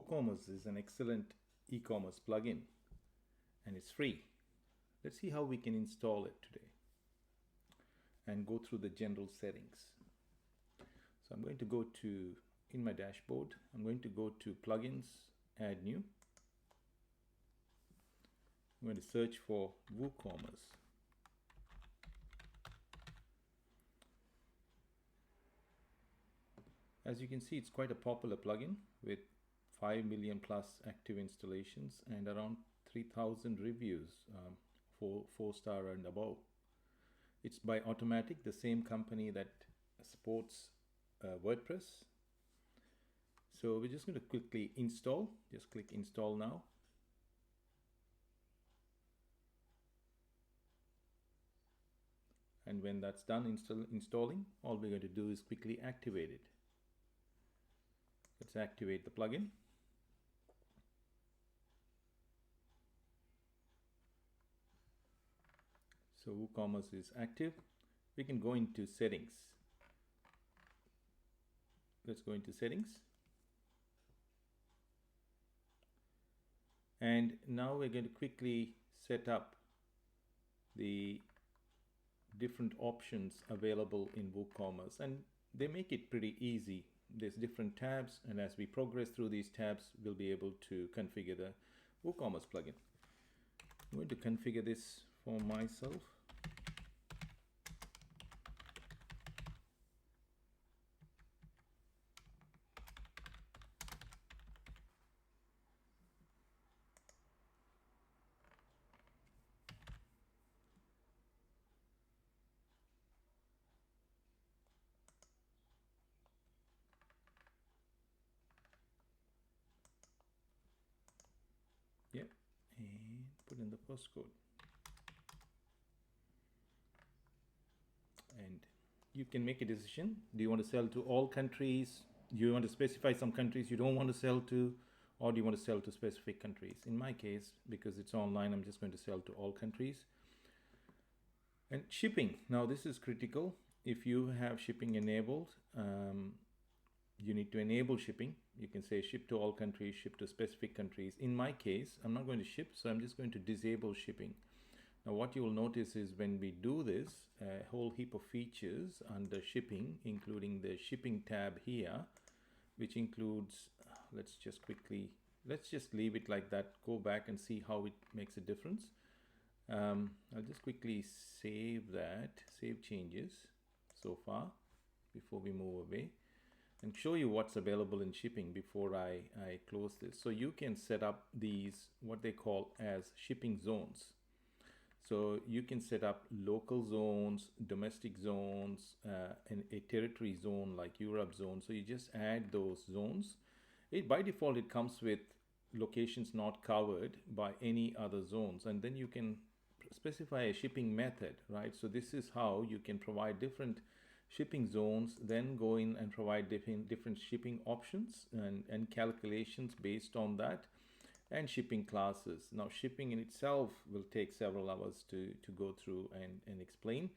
WooCommerce is an excellent e-commerce plugin and it's free. Let's see how we can install it today and go through the general settings. So I'm going to go to, in my dashboard, I'm going to go to plugins, add new. I'm going to search for WooCommerce. As you can see, it's quite a popular plugin with 5 million plus active installations and around 3,000 reviews, 4-star and above. It's by Automatic, the same company that supports WordPress. So we're just going to quickly install. Just click install now. And when that's done installing, all we're going to do is quickly activate it. Let's activate the plugin. So WooCommerce is active. We can go into settings. Let's go into settings. And now we're going to quickly set up the different options available in WooCommerce, and they make it pretty easy. There's different tabs, and as we progress through these tabs, we'll be able to configure the WooCommerce plugin. I'm going to configure this for myself. Yep, and put in the postcode. And you can make a decision. Do you want to sell to all countries? Do you want to specify some countries you don't want to sell to? Or do you want to sell to specific countries? In my case, because it's online, I'm just going to sell to all countries. And shipping. Now this is critical. If you have shipping enabled, you need to enable shipping. You can say ship to all countries, ship to specific countries. In my case, I'm not going to ship, so I'm just going to disable shipping. Now what you will notice is when we do this, a whole heap of features under shipping, including the shipping tab here, which includes, let's just leave it like that, go back and see how it makes a difference. I'll just quickly save that, save changes so far before we move away, and show you what's available in shipping before I close this. So you can set up these, what they call as shipping zones. So you can set up local zones, domestic zones, and a territory zone like Europe zone. So you just add those zones. By default, it comes with locations not covered by any other zones. And then you can specify a shipping method, right? So this is how you can provide different shipping zones, then go in and provide different shipping options and calculations based on that, and shipping classes. Now shipping in itself will take several hours to go through and explain.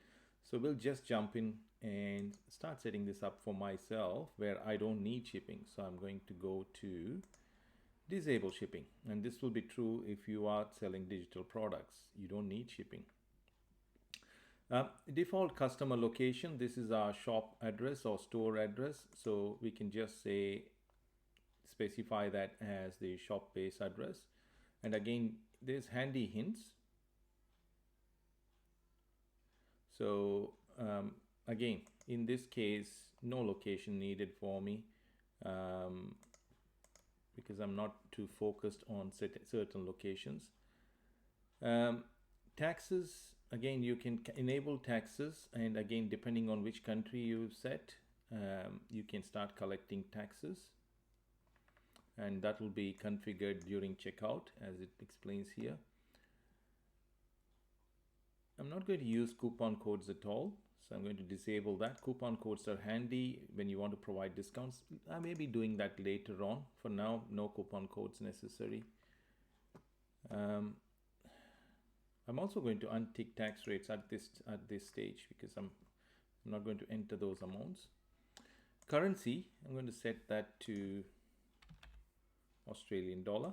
So we'll just jump in and start setting this up for myself where I don't need shipping. So I'm going to go to disable shipping, and this will be true if you are selling digital products. You don't need shipping. Default customer location, this is our shop address or store address, so we can just say specify that as the shop base address. And again, there's handy hints. So again, in this case, no location needed for me because I'm not too focused on certain locations. Taxes, again, you can enable taxes, and again, depending on which country you've set, you can start collecting taxes, and that will be configured during checkout as it explains here. I'm not going to use coupon codes at all, so I'm going to disable that. Coupon codes are handy when you want to provide discounts. I may be doing that later on. For now, no coupon codes necessary. I'm also going to untick tax rates at this stage because I'm not going to enter those amounts. Currency, I'm going to set that to Australian dollar.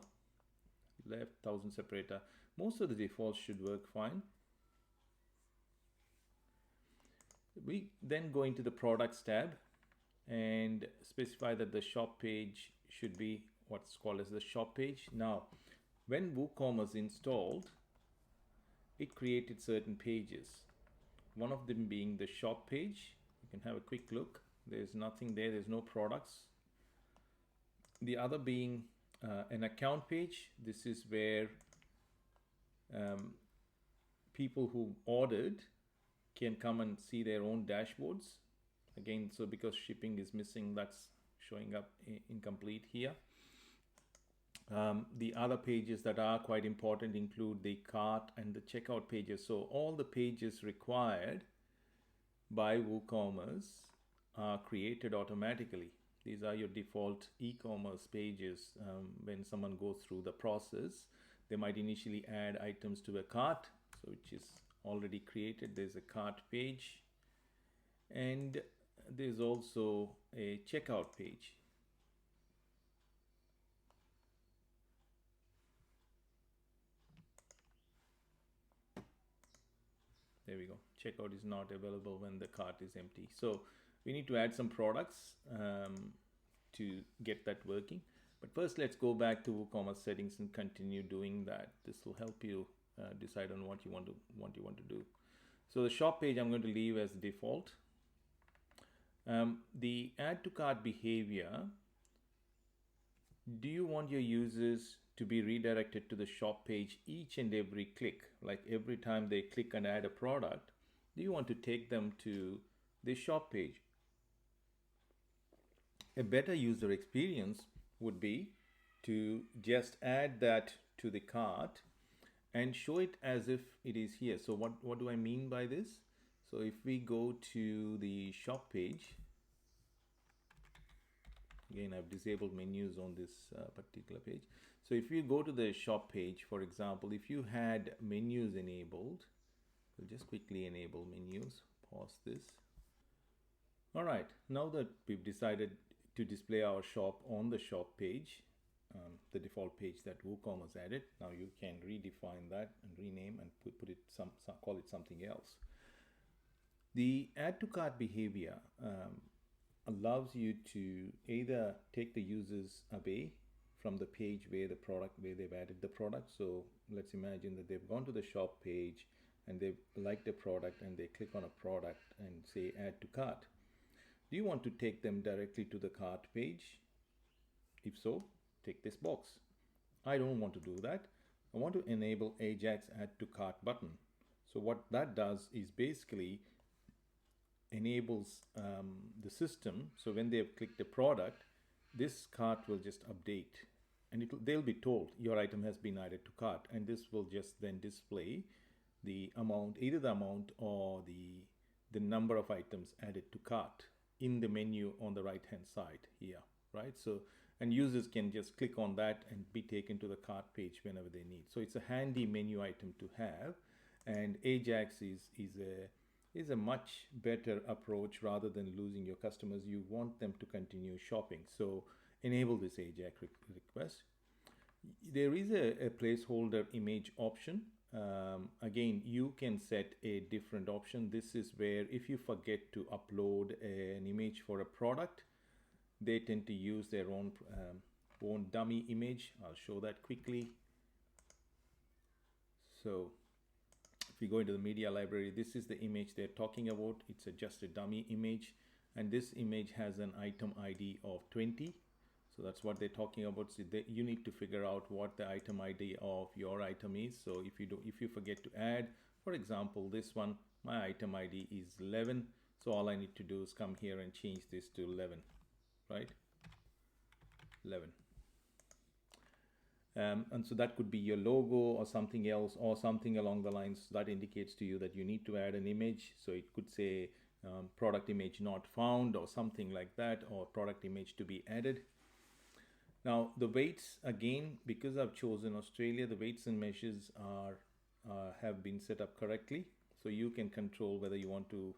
Left 1000 separator. Most of the defaults should work fine. We then go into the products tab and specify that the shop page should be what's called as the shop page. Now, when WooCommerce installed, it created certain pages. One of them being the shop page. You can have a quick look. There's nothing there. There's no products. The other being an account page. This is where people who ordered can come and see their own dashboards. Again, so because shipping is missing, that's showing up incomplete here. The other pages that are quite important include the cart and the checkout pages. So all the pages required by WooCommerce are created automatically. These are your default e-commerce pages. When someone goes through the process, they might initially add items to a cart, so which is already created. There's a cart page, and there's also a checkout page. There we go. Checkout is not available when the cart is empty. So we need to add some products to get that working. But first, let's go back to WooCommerce settings and continue doing that. This will help you decide on what you want to do. So the shop page I'm going to leave as default. The add to cart behavior. Do you want your users to be redirected to the shop page each and every click? Like every time they click and add a product, do you want to take them to the shop page? A better user experience would be to just add that to the cart and show it as if it is here. So what do I mean by this? So if we go to the shop page, again, I've disabled menus on this particular page. So if you go to the shop page, for example, if you had menus enabled, we'll just quickly enable menus, pause this. All right, now that we've decided to display our shop on the shop page, the default page that WooCommerce added, now you can redefine that and rename and put it call it something else. The add to cart behavior allows you to either take the users away from the page where they've added the product. So let's imagine that they've gone to the shop page and they've liked a product and they click on a product and say add to cart. Do you want to take them directly to the cart page? If so, tick this box. I don't want to do that. I want to enable Ajax add to cart button. So what that does is basically enables the system. So when they have clicked the product, this cart will just update and they'll be told your item has been added to cart, and this will just then display the amount, either the amount or the number of items added to cart in the menu on the right hand side here, right? So, and users can just click on that and be taken to the cart page whenever they need. So it's a handy menu item to have, and Ajax is a much better approach rather than losing your customers. You want them to continue shopping. So enable this Ajax request. There is a placeholder image option. Again, you can set a different option. This is where if you forget to upload an image for a product, they tend to use their own dummy image. I'll show that quickly. So if you go into the media library, this is the image they're talking about. It's just a dummy image, and this image has an item ID of 20. So that's what they're talking about. So you need to figure out what the item ID of your item is. So if you forget to add, for example, this one, my item ID is 11. So all I need to do is come here and change this to 11, right? 11. And so that could be your logo or something else, or something along the lines that indicates to you that you need to add an image. So it could say product image not found or something like that, or product image to be added. Now the weights, again, because I've chosen Australia, the weights and measures have been set up correctly. So you can control whether you want to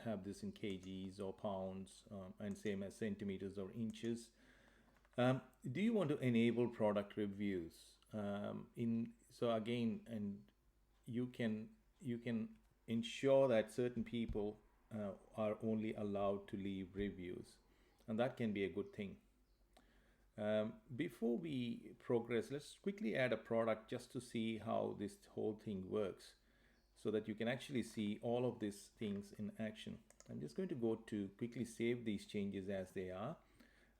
have this in kgs or pounds, and same as centimeters or inches. Do you want to enable product reviews? So again, and you can ensure that certain people are only allowed to leave reviews, and that can be a good thing. Before we progress, let's quickly add a product just to see how this whole thing works, so that you can actually see all of these things in action. I'm just going to go to quickly save these changes as they are.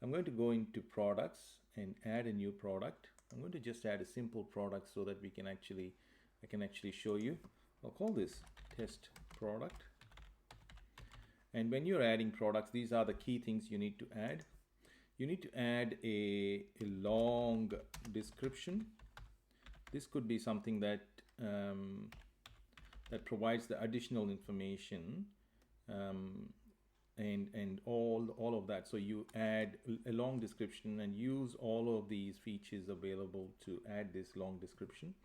I'm going to go into products and add a new product. I'm going to just add a simple product so that I can actually show you. I'll call this test product. And when you're adding products, these are the key things you need to add. You need to add a long description. This could be something that that provides the additional information and all of that. So you add a long description and use all of these features available to add this long description.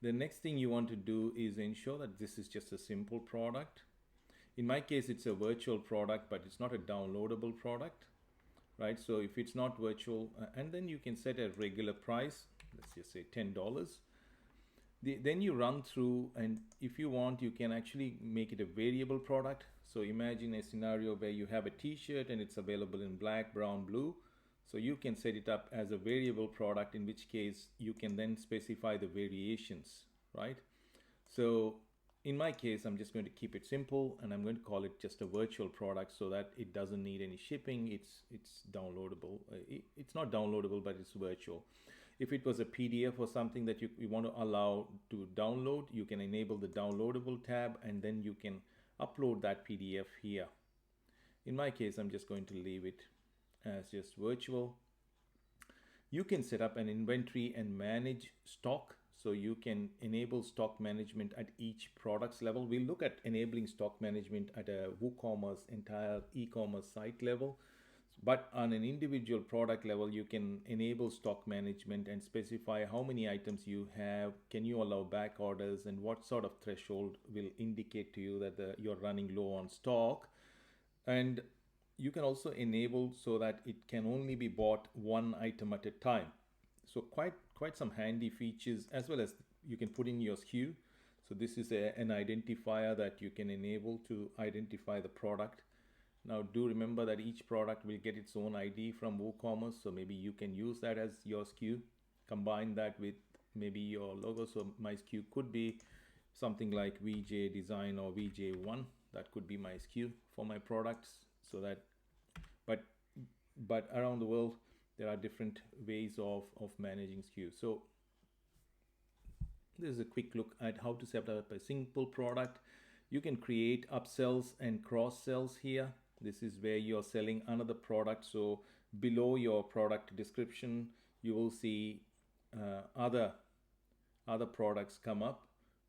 The next thing you want to do is ensure that this is just a simple product. In my case, it's a virtual product, but it's not a downloadable product, right? So if it's not virtual, and then you can set a regular price, let's just say $10. Then you run through, and if you want, you can actually make it a variable product. So imagine a scenario where you have a t-shirt and it's available in black, brown, blue. So you can set it up as a variable product, in which case you can then specify the variations, right? So in my case, I'm just going to keep it simple, and I'm going to call it just a virtual product so that it doesn't need any shipping. It's downloadable. It's not downloadable, but it's virtual. If it was a PDF or something that you want to allow to download, you can enable the downloadable tab, and then you can upload that PDF here. In my case, I'm just going to leave it as just virtual. You can set up an inventory and manage stock. So you can enable stock management at each product's level. We'll look at enabling stock management at a WooCommerce entire e-commerce site level. But on an individual product level, you can enable stock management and specify how many items you have. Can you allow back orders, and what sort of threshold will indicate to you that you're running low on stock. And you can also enable so that it can only be bought one item at a time. So quite some handy features, as well as you can put in your SKU. So this is an identifier that you can enable to identify the product. Now do remember that each product will get its own ID from WooCommerce, so maybe you can use that as your SKU. Combine that with maybe your logo. So my SKU could be something like VJ Design or VJ1. That could be my SKU for my products. So that, but around the world, there are different ways of managing SKU. So this is a quick look at how to set up a simple product. You can create upsells and cross sells here. This is where you're selling another product. So below your product description, you will see other products come up,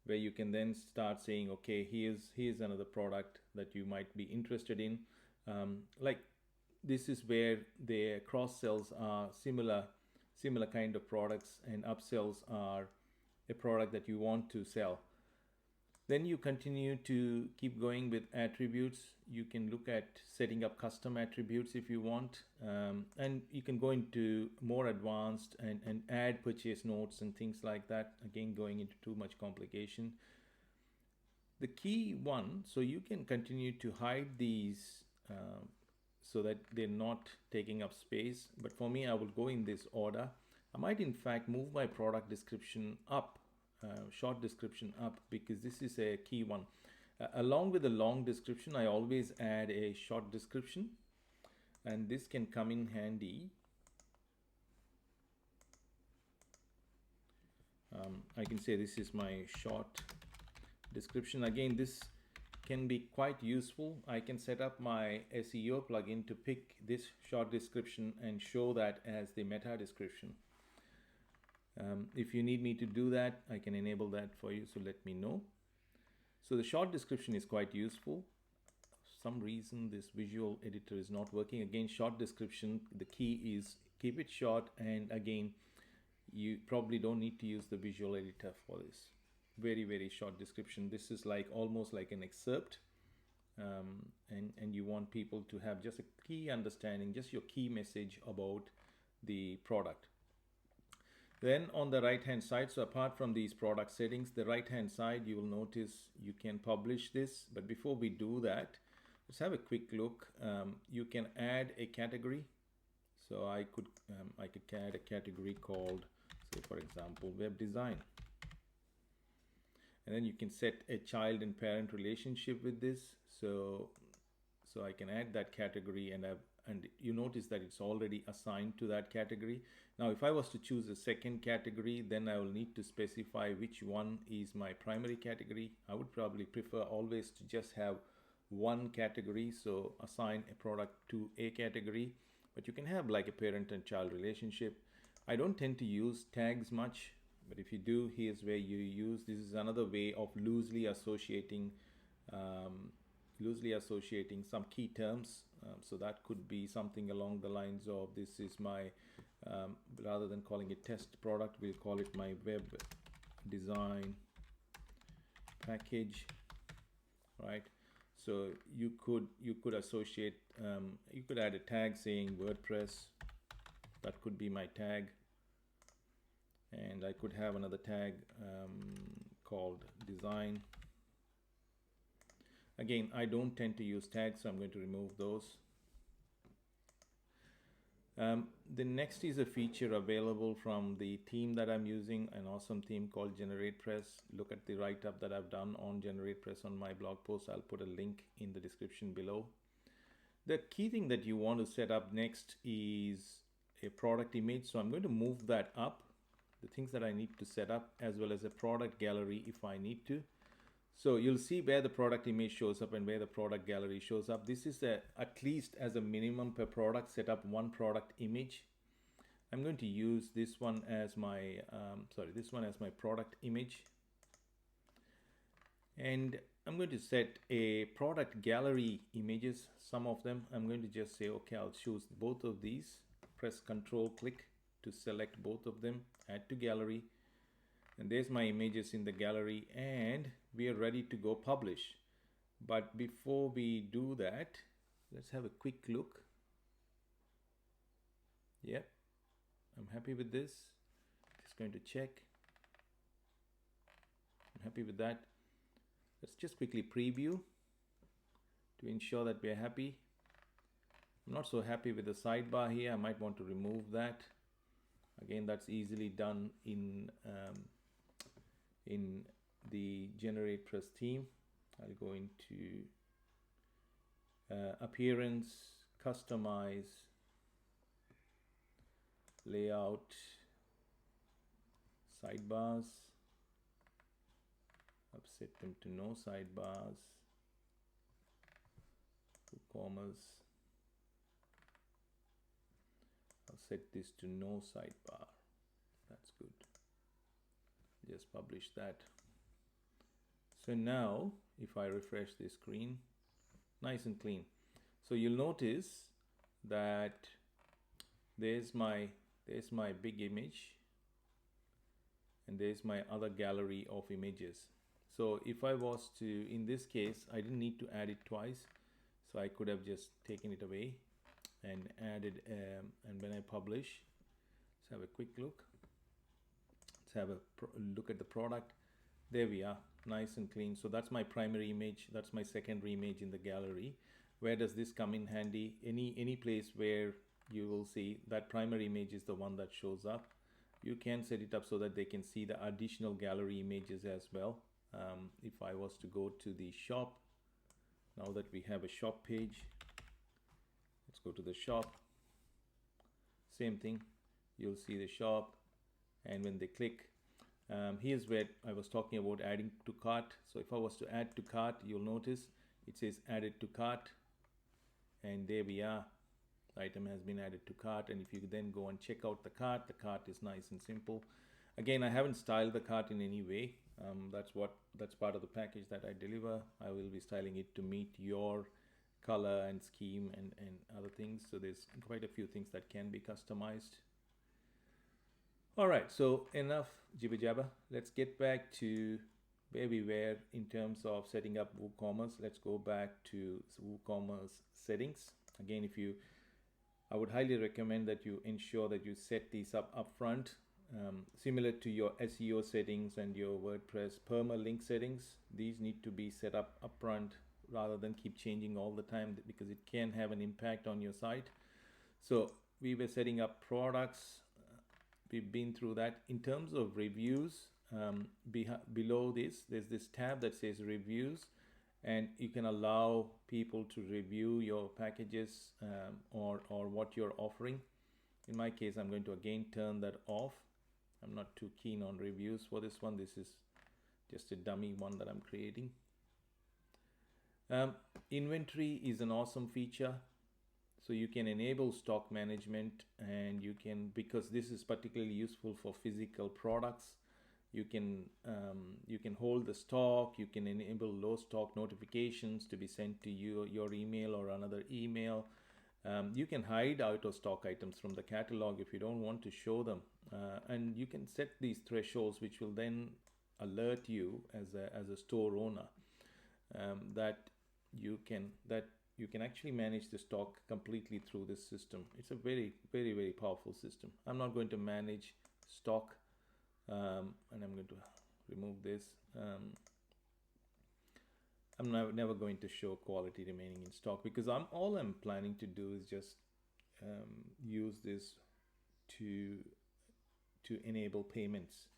where you can then start saying, okay, here's another product that you might be interested in. Like this is where the cross sells are similar kind of products, and upsells are a product that you want to sell. Then you continue to keep going with attributes. You can look at setting up custom attributes if you want, and you can go into more advanced and add purchase notes and things like that. Again, going into too much complication. The key one, so you can continue to hide these so that they're not taking up space. But for me, I will go in this order. I might in fact move my product description up, short description up, because this is a key one. Along with the long description, I always add a short description, and this can come in handy. I can say this is my short description. Again, this can be quite useful. I can set up my SEO plugin to pick this short description and show that as the meta description. If you need me to do that, I can enable that for you, so let me know. So the short description is quite useful. For some reason this visual editor is not working. Again, short description, the key is keep it short, and again, you probably don't need to use the visual editor for this. Very short description. This is like almost like an excerpt, and you want people to have just a key understanding, just your key message about the product. Then on the right hand side, so apart from these product settings, the right hand side, you will notice you can publish this. But before we do that, let's have a quick look. You can add a category. So I could add a category called, say for example, web design. And then you can set a child and parent relationship with this. So I can add that category, and you notice that it's already assigned to that category. Now, if I was to choose a second category, then I will need to specify which one is my primary category. I would probably prefer always to just have one category, so assign a product to a category, but you can have like a parent and child relationship. I don't tend to use tags much, but if you do, here's where you use. This is another way of loosely associating some key terms. So that could be something along the lines of, this is my, rather than calling it test product, we'll call it my web design package, right? So you could associate, you could add a tag saying WordPress. That could be my tag. And I could have another tag called design. Again, I don't tend to use tags, so I'm going to remove those. The next is a feature available from the theme that I'm using, an awesome theme called GeneratePress. Look at the write-up that I've done on GeneratePress on my blog post. I'll put a link in the description below. The key thing that you want to set up next is a product image. So I'm going to move that up, the things that I need to set up, as well as a product gallery if I need to. So you'll see where the product image shows up and where the product gallery shows up. This is at least as a minimum per product, set up one product image. I'm going to use this one as my, this one as my product image. And I'm going to set a product gallery images, some of them. I'm going to just say, okay, I'll choose both of these, press Control click to select both of them, add to gallery. And there's my images in the gallery, and we are ready to go publish. But before we do that, let's have a quick look. Yep, I'm happy with this. Just going to check. I'm happy with that. Let's just quickly preview to ensure that we're happy. I'm not so happy with the sidebar here. I might want to remove that. Again, that's easily done in the GeneratePress theme. I'll go into appearance, customize, layout, sidebars. I've set them to no sidebars. WooCommerce. I'll set this to no sidebar. That's good. Just publish that. So now if I refresh this screen, nice and clean. So you'll notice that there's my big image, and there's my other gallery of images. So if I was to, in this case, I didn't need to add it twice, so I could have just taken it away and added, and when I publish, let's have a quick look. Let's have a look at the product. There we are, nice and clean. So that's my primary image, that's my secondary image in the gallery. Where does this come in handy? Any place where you will see that primary image is the one that shows up. You can set it up so that they can see the additional gallery images as well. If I was to go to the shop, now that we have a shop page, let's go to the shop. Same thing, you'll see the shop, and when they click, here's where I was talking about adding to cart. So if I was to add to cart, you'll notice it says added to cart, and there we are. The item has been added to cart, and if you then go and check out the cart is nice and simple. Again, I haven't styled the cart in any way. That's part of the package that I deliver. I will be styling it to meet your color and scheme and other things. So there's quite a few things that can be customized. All right, so enough jibber jabber. Let's get back to where we were in terms of setting up WooCommerce. Let's go back to WooCommerce settings. Again, if you I would highly recommend that you ensure that you set these up upfront, similar to your SEO settings and your WordPress permalink settings. These need to be set up upfront rather than keep changing all the time, because it can have an impact on your site. So we were setting up products. We've been through that. In terms of reviews, below this, there's this tab that says reviews, and you can allow people to review your packages or what you're offering. In my case, I'm going to again turn that off. I'm not too keen on reviews for this one. This is just a dummy one that I'm creating. Inventory is an awesome feature. So you can enable stock management, and you can, because this is particularly useful for physical products, you can hold the stock. You can enable low stock notifications to be sent to you, your email or another email. You can hide out of stock items from the catalog if you don't want to show them, and you can set these thresholds, which will then alert you as a store owner that you can actually manage the stock completely through this system. It's a very, very, very powerful system. I'm not going to manage stock, and I'm going to remove this. I'm never going to show quality remaining in stock, because all I'm planning to do is just use this to enable payments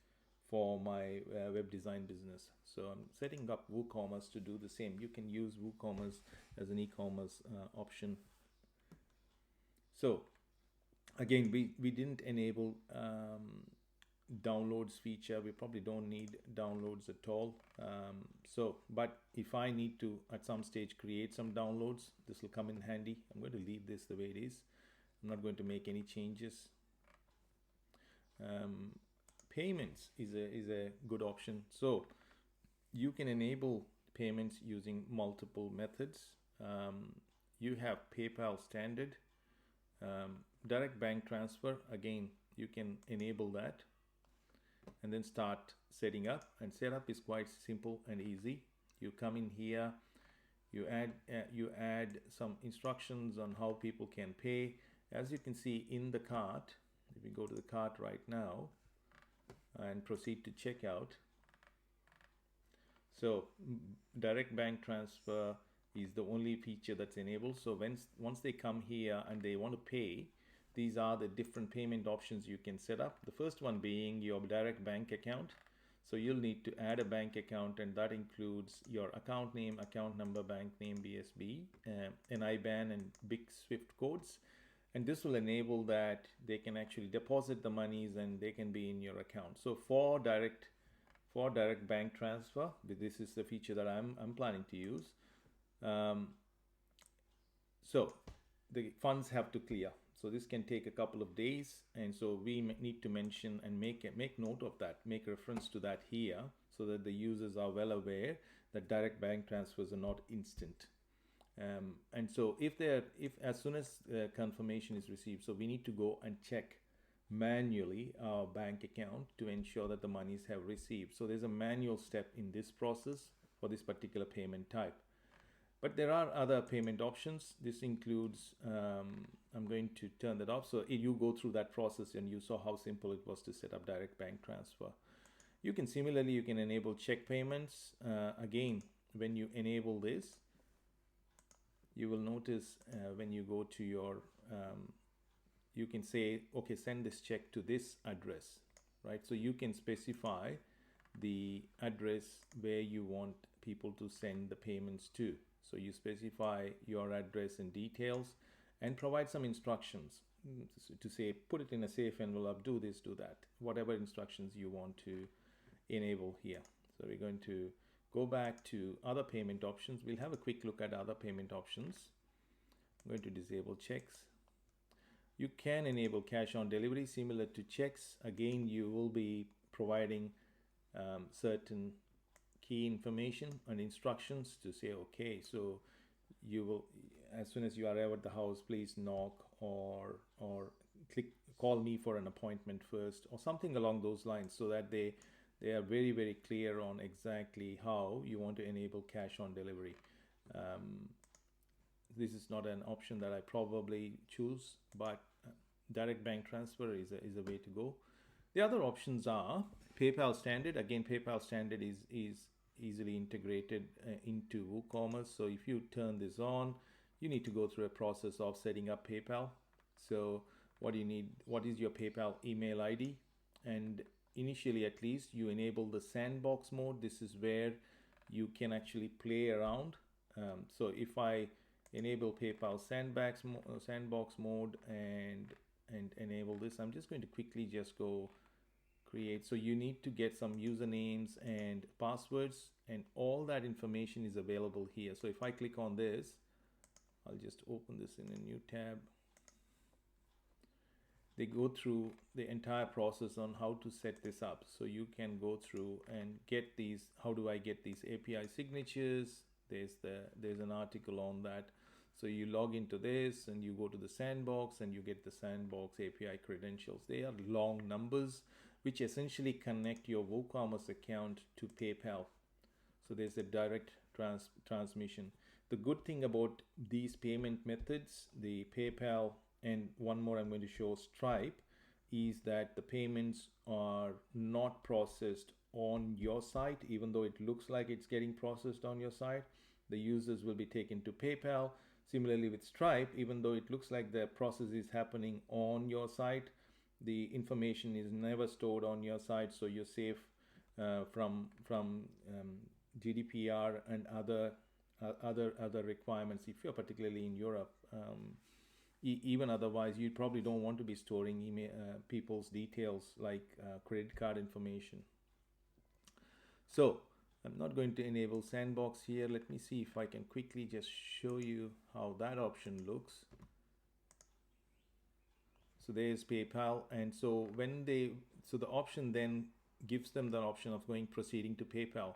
for my web design business. So I'm setting up WooCommerce to do the same. You can use WooCommerce as an e-commerce option. So again, we didn't enable downloads feature. We probably don't need downloads at all. But if I need to at some stage create some downloads, this will come in handy. I'm going to leave this the way it is. I'm not going to make any changes. Payments is a good option. So you can enable payments using multiple methods. You have PayPal standard, direct bank transfer. Again, you can enable that and then start setting up. And setup is quite simple and easy. You come in here, you add some instructions on how people can pay. As you can see in the cart, if we go to the cart right now and proceed to checkout, so direct bank transfer is the only feature that's enabled. So once they come here and they want to pay, these are the different payment options you can set up. The first one being your direct bank account. So you'll need to add a bank account, and that includes your account name, account number, bank name, BSB, an IBAN, and big SWIFT codes. And this will enable that they can actually deposit the monies and they can be in your account. So for direct bank transfer, this is the feature that I'm planning to use. So the funds have to clear. So this can take a couple of days, and so we need to mention and make note of that, make reference to that here, so that the users are well aware that direct bank transfers are not instant. And so if as soon as confirmation is received, so we need to go and check manually our bank account to ensure that the monies have received. So there's a manual step in this process for this particular payment type. But there are other payment options. This includes, I'm going to turn that off. So you go through that process, and you saw how simple it was to set up direct bank transfer. You can similarly, you can enable check payments. Again, when you enable this, you will notice when you go to your, you can say, okay, send this check to this address, right? So you can specify the address where you want people to send the payments to. So you specify your address and details and provide some instructions to say, put it in a safe envelope, do this, do that, whatever instructions you want to enable here. So we're going to go back to other payment options. We'll have a quick look at other payment options. I'm going to disable checks. You can enable cash on delivery similar to checks. Again, you will be providing certain key information and instructions to say, okay, so you will, as soon as you arrive at the house, please knock or call me for an appointment first, or something along those lines, so that they are very, very clear on exactly how you want to enable cash on delivery. this is not an option that I probably choose, but direct bank transfer is a way to go. The other options are PayPal Standard. Again, PayPal Standard is easily integrated into WooCommerce. So if you turn this on, you need to go through a process of setting up PayPal. So what you need, what is your PayPal email ID? And initially, at least, you enable the sandbox mode. This is where you can actually play around. So if I enable PayPal sandbox mode and enable this, I'm just going to quickly just go create. So you need to get some usernames and passwords, and all that information is available here. So if I click on this, I'll just open this in a new tab. They go through the entire process on how to set this up. So you can go through and get these. How do I get these API signatures? There's an article on that. So you log into this and you go to the sandbox and you get the sandbox API credentials. They are long numbers which essentially connect your WooCommerce account to PayPal. So there's a direct transmission. The good thing about these payment methods, the PayPal and one more I'm going to show, Stripe, is that the payments are not processed on your site, even though it looks like it's getting processed on your site. The users will be taken to PayPal. Similarly with Stripe, even though it looks like the process is happening on your site, the information is never stored on your site, so you're safe from GDPR and other requirements. If you're particularly in Europe, even otherwise, you probably don't want to be storing people's details like credit card information. So I'm not going to enable sandbox here. Let me see if I can quickly just show you how that option looks. So there's PayPal, and so the option then gives them the option of proceeding to PayPal.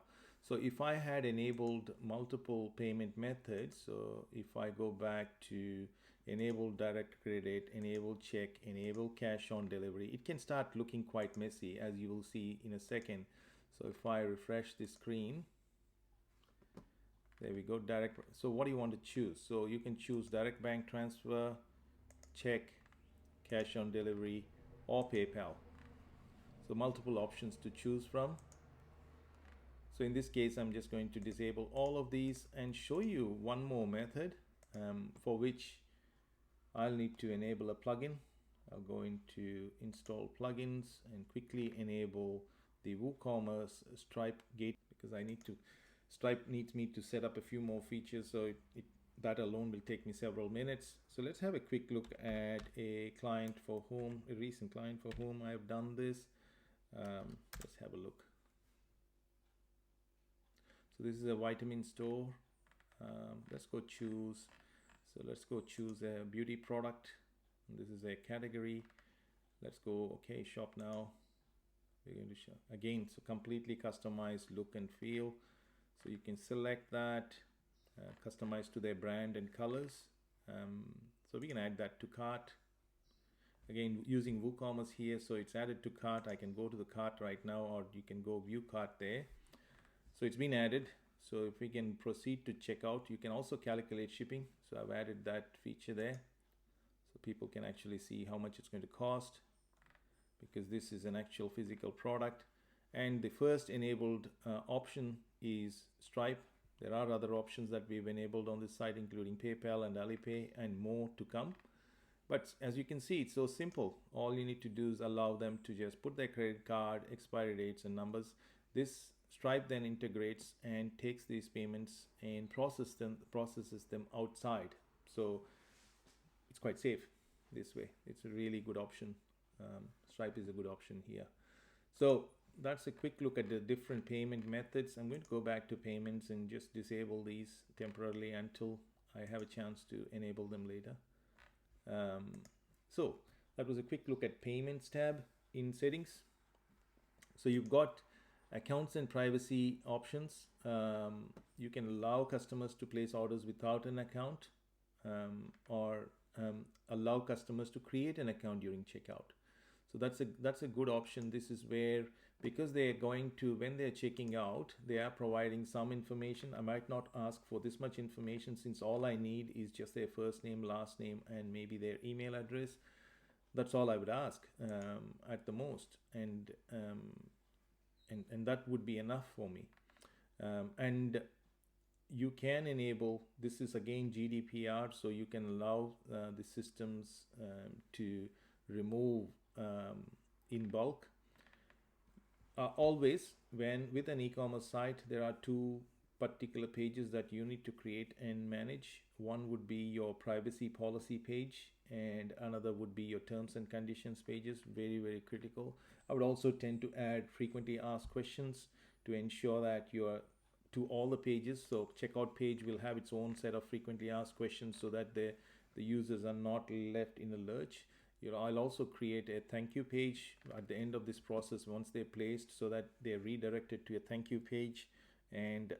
So if I had enabled multiple payment methods, so if I go back to enable direct credit, enable check, enable cash on delivery, it can start looking quite messy, as you will see in a second. So if I refresh the screen, there we go, direct. So what do you want to choose? So you can choose direct bank transfer, check, cash on delivery, or PayPal. So multiple options to choose from. So in this case, I'm just going to disable all of these and show you one more method for which I'll need to enable a plugin. I'll go into install plugins and quickly enable the WooCommerce Stripe gate, because Stripe needs me to set up a few more features, so that alone will take me several minutes. So let's have a quick look at a recent client for whom I've done this. Let's have a look. So this is a vitamin store. Let's go choose a beauty product. This is a category. Let's go, okay, shop now. We're going to show again, so completely customized look and feel. So you can select that, customize to their brand and colors. So we can add that to cart. Again, using WooCommerce here, so it's added to cart. I can go to the cart right now, or you can go view cart there. So it's been added. So if we can proceed to checkout, you can also calculate shipping. So I've added that feature there, so people can actually see how much it's going to cost, because this is an actual physical product. And the first enabled option is Stripe. There are other options that we've enabled on this site, including PayPal and Alipay, and more to come. But as you can see, it's so simple. All you need to do is allow them to just put their credit card, expiry dates, and numbers. This Stripe then integrates and takes these payments and processes them outside. So it's quite safe this way. It's a really good option. Stripe is a good option here. So that's a quick look at the different payment methods. I'm going to go back to payments and just disable these temporarily until I have a chance to enable them later. So that was a quick look at payments tab in settings. So you've got accounts and privacy options. You can allow customers to place orders without an account, or allow customers to create an account during checkout. So that's a good option. This is where because they are going to, when they're checking out, they are providing some information. I might not ask for this much information, since all I need is just their first name, last name, and maybe their email address. That's all I would ask at the most, and that would be enough for me. And you can enable, this is again GDPR, so you can allow the systems to remove in bulk. Always, when with an e-commerce site, there are two particular pages that you need to create and manage. One would be your privacy policy page, and another would be your terms and conditions pages. Very, very critical. I would also tend to add frequently asked questions to ensure that you're to all the pages. So checkout page will have its own set of frequently asked questions, so that the users are not left in a lurch. I'll also create a thank you page at the end of this process once they're placed, so that they're redirected to a thank you page, and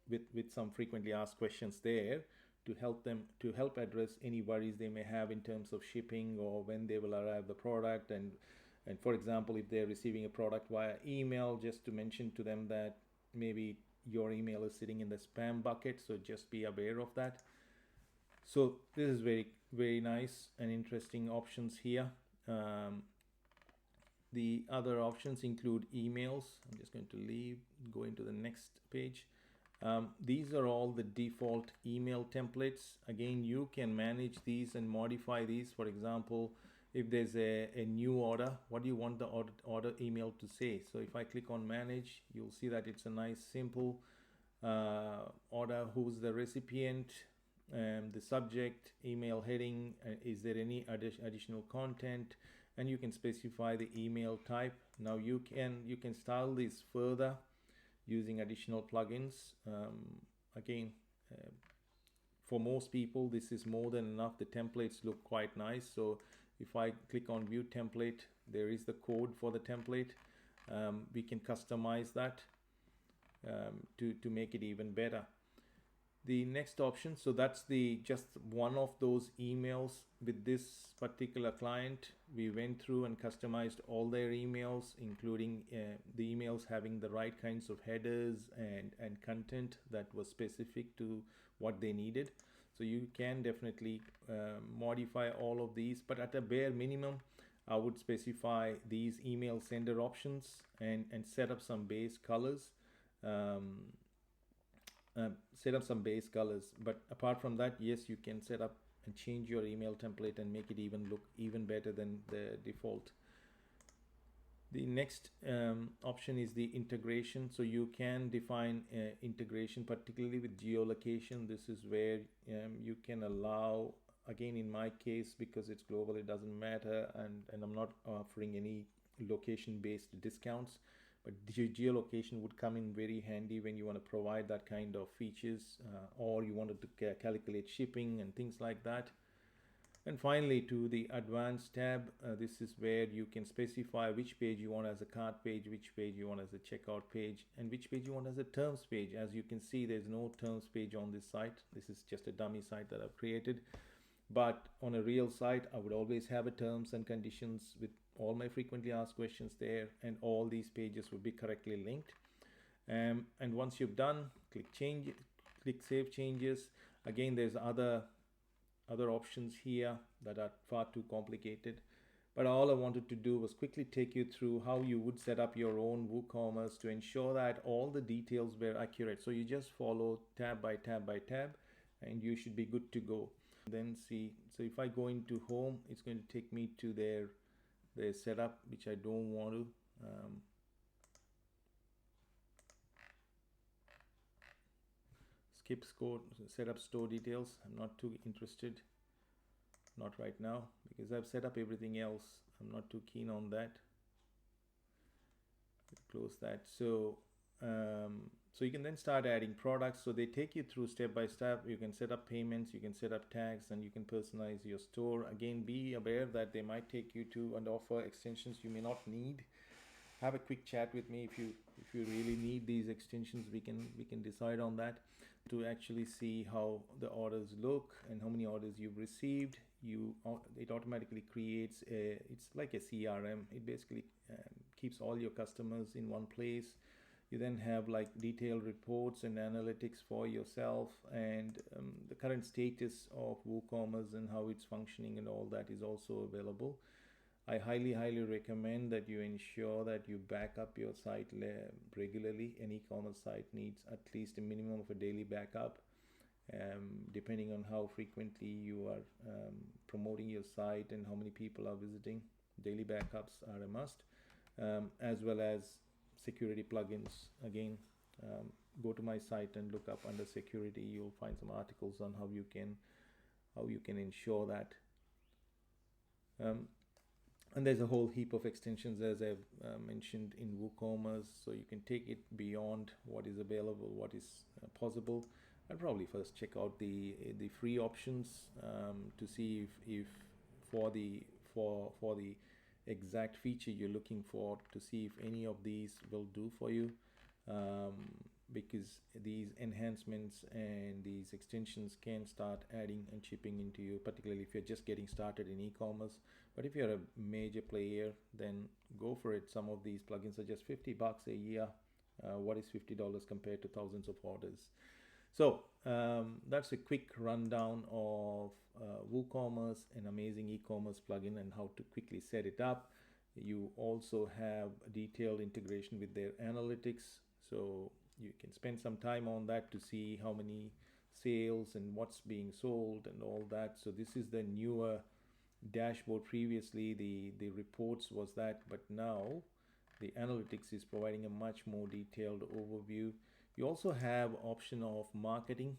with some frequently asked questions there to help address any worries they may have in terms of shipping or when they will arrive the product, and for example, if they're receiving a product via email, just to mention to them that maybe your email is sitting in the spam bucket, so just be aware of that. So this is very, very nice and interesting options here. The other options include emails. I'm just going to go into the next page. These are all the default email templates. Again, you can manage these and modify these. For example, if there's a new order, what do you want the order email to say? So if I click on manage, you'll see that it's a nice simple order, who's the recipient, the subject, email heading, is there any additional content, and you can specify the email type. Now you can style this further using additional plugins. Again, for most people this is more than enough. The templates look quite nice. So if I click on view template, there is the code for the template. We can customize that to make it even better. The next option, so that's just one of those emails with this particular client. We went through and customized all their emails, including the emails having the right kinds of headers and content that was specific to what they needed. So you can definitely modify all of these, but at a bare minimum, I would specify these email sender options and set up some base colors. But apart from that, yes, you can set up and change your email template and make it look even better than the default. The next option is the integration. So you can define integration, particularly with geolocation. This is where you can allow, again in my case, because it's global, it doesn't matter, and I'm not offering any location based discounts. But geolocation would come in very handy when you want to provide that kind of features, or you wanted to calculate shipping and things like that. And finally, to the advanced tab, this is where you can specify which page you want as a cart page, which page you want as a checkout page, and which page you want as a terms page. As you can see, there's no terms page on this site. This is just a dummy site that I've created. But on a real site, I would always have a terms and conditions with all my frequently asked questions there, and all these pages would be correctly linked. And once you've done, click save changes. Again, there's other options here that are far too complicated, but all I wanted to do was quickly take you through how you would set up your own WooCommerce to ensure that all the details were accurate. So you just follow tab by tab by tab, and you should be good to go. Then see, so if I go into home, it's going to take me to their setup, which I don't want to. Skip setup store details. I'm not too interested, not right now, because I've set up everything else. I'm not too keen on that. Close that. So you can then start adding products. So they take you through step by step. You can set up payments, you can set up tags, and you can personalize your store. Again, be aware that they might take you to and offer extensions you may not need. Have a quick chat with me if you really need these extensions. We can decide on that. To actually see how the orders look and how many orders you've received, it automatically creates it's like a CRM. It basically keeps all your customers in one place. You then have like detailed reports and analytics for yourself, and the current status of WooCommerce and how it's functioning and all that is also available. I highly recommend that you ensure that you back up your site regularly. An e-commerce site needs at least a minimum of a daily backup, depending on how frequently you are promoting your site and how many people are visiting. Daily backups are a must, as well as security plugins. Again, go to my site and look up under security. You'll find some articles on how you can ensure that. And there's a whole heap of extensions, as I've mentioned, in WooCommerce, so you can take it beyond what is available, what is possible. I'd probably first check out the free options to see if for the exact feature you're looking for, to see if any of these will do for you, because these enhancements and these extensions can start adding and chipping into you, particularly if you're just getting started in e-commerce. But if you're a major player, then go for it. Some of these plugins are just $50 a year. What is $50 compared to thousands of orders? So that's a quick rundown of WooCommerce, an amazing e-commerce plugin, and how to quickly set it up. You also have a detailed integration with their analytics, so you can spend some time on that to see how many sales and what's being sold and all that. So this is the newer dashboard. Previously the reports was that, but now the analytics is providing a much more detailed overview. You also have option of marketing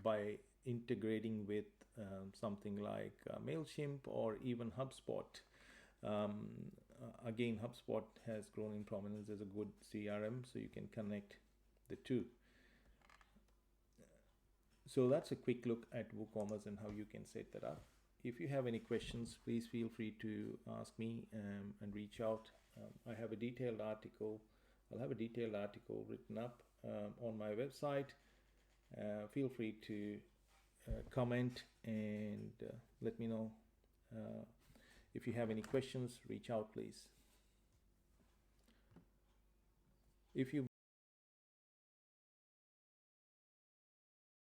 by integrating with something like MailChimp or even HubSpot. Again, HubSpot has grown in prominence as a good CRM, so you can connect the two. So that's a quick look at WooCommerce and how you can set that up. If you have any questions, please feel free to ask me and reach out. I have a detailed article. I'll have a detailed article written up on my website. Feel free to comment and let me know. If you have any questions, reach out, please. If you